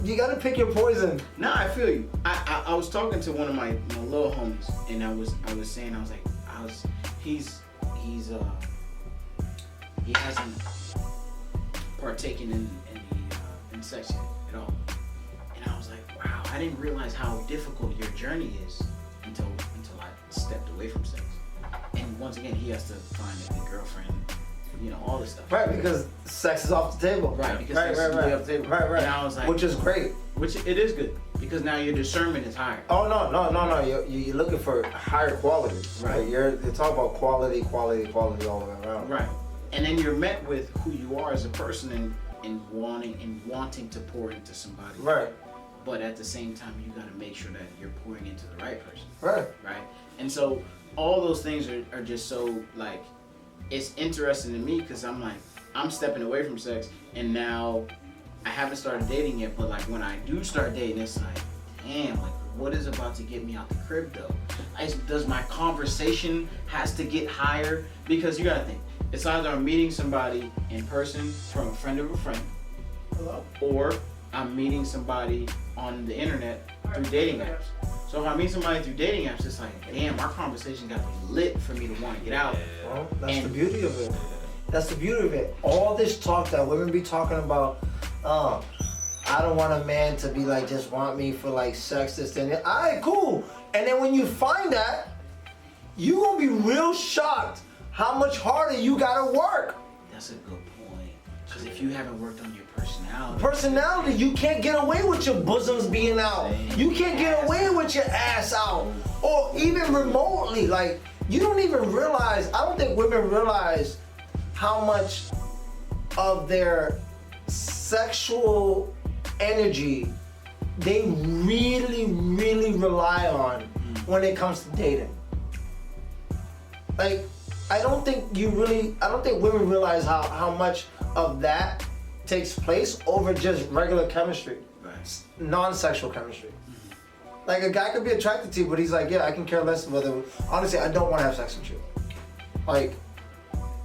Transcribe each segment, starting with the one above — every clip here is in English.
You gotta pick your poison. No, I feel you. I was talking to one of my little homies, and I was saying, he hasn't partaken in sex yet at all. And I was like, wow, I didn't realize how difficult your journey is until I stepped away from sex. And once again, he has to find a good girlfriend, all this stuff. Right, because sex is off the table. Right, because sex is way off the table. Right. And I was like, which is great. Which it is good, because now your discernment is higher. Oh no! You're looking for higher quality. Right. You're talking about quality all the way around. Right. And then you're met with who you are as a person and wanting to pour into somebody. Right. But at the same time, you got to make sure that you're pouring into the right person. Right. Right. And so all those things are just so like, it's interesting to me because I'm like, I'm stepping away from sex, and now I haven't started dating yet, but like when I do start dating, it's like, damn, like what is about to get me out the crib though? Does my conversation has to get higher? Because you gotta think, it's either I'm meeting somebody in person from a friend of a friend, or I'm meeting somebody on the internet through dating apps. So if I meet somebody through dating apps, it's like, damn, our conversation got to be lit for me to want to get out. Well, that's the beauty of it. That's the beauty of it. All this talk that women be talking about, I don't want a man to be like, just want me for like sex, this, and that. All right, cool. And then when you find that, you gonna be real shocked how much harder you gotta work. That's a good point. Because if you haven't worked on your personality, you can't get away with your bosoms being out. You can't get away with your ass out. Or even remotely. Like, you don't even realize, I don't think women realize how much of their sexual energy they really, really rely on when it comes to dating. Like, I don't think women realize how much of that takes place over just regular chemistry, non-sexual chemistry. Like, a guy could be attracted to you, but he's like, yeah, I can care less whether, honestly, I don't want to have sex with you. Like,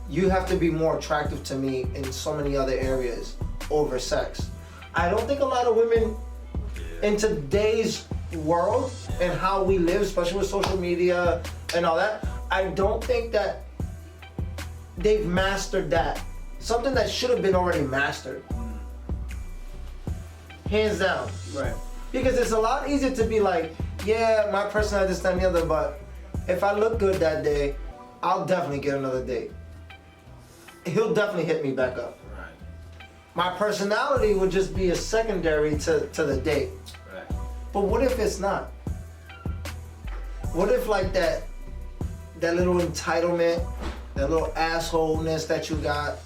you have to be more attractive to me in so many other areas over sex. I don't think a lot of women in today's world and how we live, especially with social media and all that, I don't think that they've mastered that. Something that should have been already mastered. Hands down. Right. Because it's a lot easier to be like, yeah, my personality this, that, and the other, but if I look good that day, I'll definitely get another date. He'll definitely hit me back up. Right. My personality would just be a secondary to the date. Right. But what if it's not? What if like that little entitlement, that little assholeness that you got,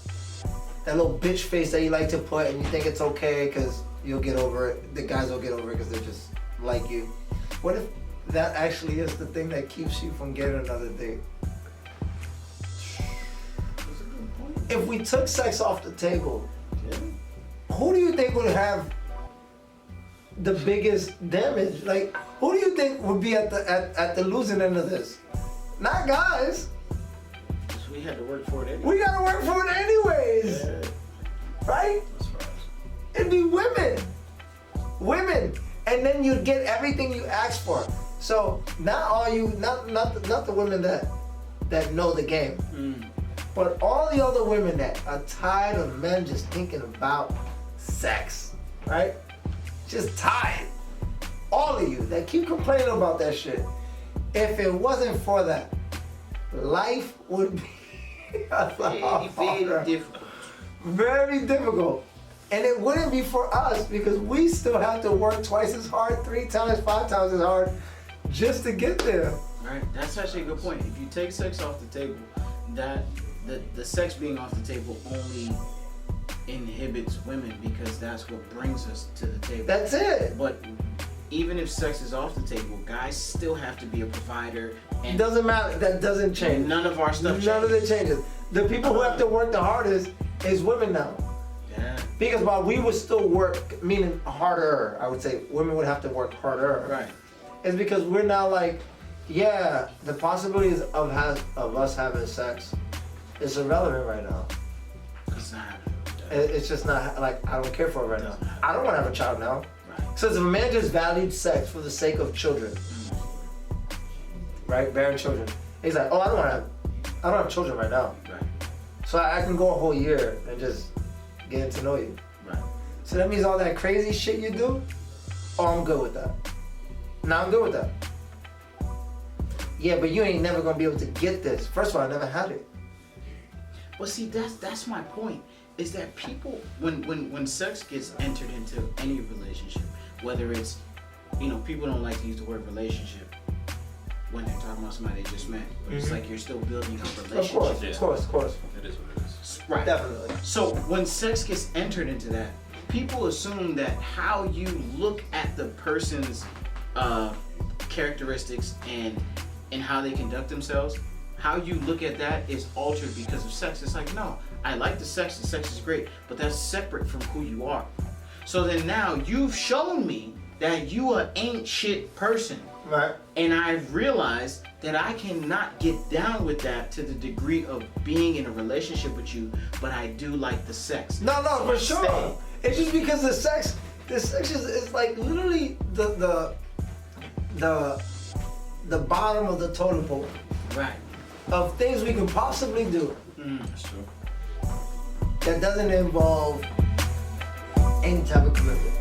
that little bitch face that you like to put, and you think it's okay because you'll get over it. The guys will get over it because they're just like you. What if that actually is the thing that keeps you from getting another date? If we took sex off the table, who do you think would have the biggest damage? Like, who do you think would be at the losing end of this? Not guys. We had to work for it anyway. We gotta work for it anyways. Yeah. Right? That's right. It'd be women. And then you'd get everything you asked for. So not the women that know the game. But all the other women that are tired of men just thinking about sex. Right? Just tired. All of you that keep complaining about that shit. If it wasn't for that, life would be very difficult. Very difficult. And it wouldn't be for us because we still have to work twice as hard, 3 times, 5 times as hard just to get there. Right. That's actually a good point. If you take sex off the table, that the sex being off the table only inhibits women because that's what brings us to the table. That's it. But even if sex is off the table, guys still have to be a provider. It doesn't matter. That doesn't change. None of our stuff changes. None of it changes. The people who have to work the hardest is women now. Yeah. Because while we would still work, meaning harder, I would say women would have to work harder. Right. It's because we're now like, yeah, the possibilities of us having sex is irrelevant right now. It's not happening. It's just not, like, I don't care for it right now. I don't want to have a child now. So if a man just valued sex for the sake of children, right, bearing children, he's like, oh, I don't have children right now. Right. So I can go a whole year and just getting to know you. Right. So that means all that crazy shit you do, oh, I'm good with that. Nah, I'm good with that. Yeah, but you ain't never gonna be able to get this. First of all, I never had it. Well, see, that's my point. Is that people, when sex gets entered into any relationship, whether it's, people don't like to use the word relationship when they're talking about somebody they just met, but it's like you're still building a relationship. Of course. It is what it is. Right. Definitely. So when sex gets entered into that, people assume that how you look at the person's characteristics and how they conduct themselves, how you look at that is altered because of sex. It's like, no, I like the sex is great, but that's separate from who you are. So then now you've shown me that you a ain't shit person. Right. And I've realized that I cannot get down with that to the degree of being in a relationship with you, but I do like the sex. No, So for I sure. stay. It's just because the sex is like literally the bottom of the totem pole Right. of things we can possibly do That's true. that doesn't involve any type of commitment.